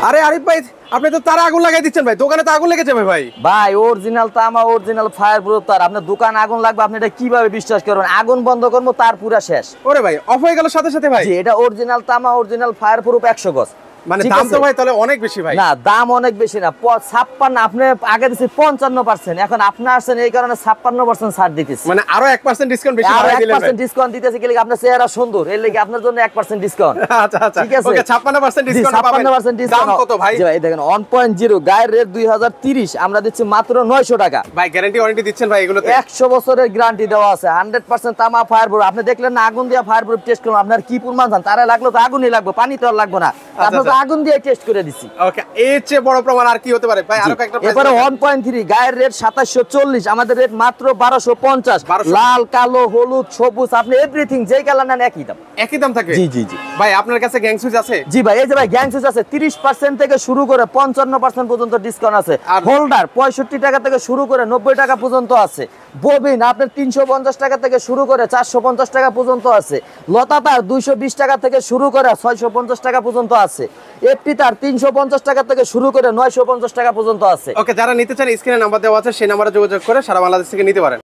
আরে আরিফ ভাই, আপনি তো তারা আগুন লাগাই দিচ্ছেন ভাই, দোকানে তো আগুন লেগে যাবে ভাই। ভাই অরিজিনাল তামা, অরিজিনাল ফায়ার প্রুফ তার। আপনার দোকান আগুন লাগবে, আপনি এটা কিভাবে বিশ্বাস করবেন? আগুন বন্ধ করবো তার পুরা শেষ। ওরে ভাই, অফ হয়ে গেল সাথে সাথে ভাই। জি, এটা অরিজিনাল তামা, অরিজিনাল ফায়ার প্রুফ 100 গজ। মানে দাম তো ভাই তাহলে অনেক বেশি ভাই। না, দাম অনেক বেশি না। 56, আপনি আগে দিছি 55%, এখন আপনি আসছেন এই কারণে 56% ছাড় দিতেছি। মানে আরো 1% ডিসকাউন্ট বেশি আরো বাড়াই দিলেন ভাই। 1% ডিসকাউন্ট দিতেছি, কি লাগি আপনার চেহারা সুন্দর, এর লাগি আপনার জন্য 1% ডিসকাউন্ট। আচ্ছা আচ্ছা, ঠিক আছে, ওকে 56% ডিসকাউন্ট পাবেন। 56% ডিসকাউন্ট। দাম কত ভাই? জি ভাই, দেখেন 1.0 গায়ের রেট 2030, আমরা দিচ্ছি মাত্র 900 টাকা। ভাই গ্যারান্টি ওয়ারেন্টি দিচ্ছেন ভাই এগুলোতে? 100 বছরের গ্যারান্টি দেওয়া আছে, 100% তামা ফায়ার প্রুফ। আপনি দেখলেন না আগুন দিয়ে ফায়ার প্রুফ টেস্ট করলাম, আপনার কি প্রমাণ চান? তারা লাগলো তো আগুনই লাগবে, পানি তো আর লাগবে না। আপনি তো আগুন দিয়ে টেস্ট করে দিছি। ওকে, এর চেয়ে বড় প্রমাণ আর কি হতে পারে ভাই? আরো একটা প্রাইস। এবারে 1.3 গায়ের রেট 2740, আমাদের রেট মাত্র 1250। 1250 লাল, কালো, হলুদ, সবুজ, আপনি এভরিথিং যেই কালার নেন একই দাম। একই দাম থাকে? জি জি জি ভাই আপনার কাছে গ্যাং সুইচ আছে? জি ভাই, এই যে ভাই গ্যাং সুইচ আছে, 30% থেকে শুরু করে 55% পর্যন্ত ডিসকাউন্ট আছে। আর হোল্ডার 65 টাকা থেকে শুরু করে 90 টাকা পর্যন্ত আছে। ববিন আপনার 350 টাকা থেকে শুরু করে 450 টাকা পর্যন্ত আছে। লতাতার 220 টাকা থেকে শুরু করে 650 টাকা পর্যন্ত আছে। এফটি তার 350 টাকা থেকে শুরু করে 950 টাকা পর্যন্ত আছে। ওকে, যারা নিতে চান স্ক্রিনে নাম্বার দেওয়া আছে, সেই নাম্বারে যোগাযোগ করে সারা বাংলাদেশ থেকে নিতে পারেন।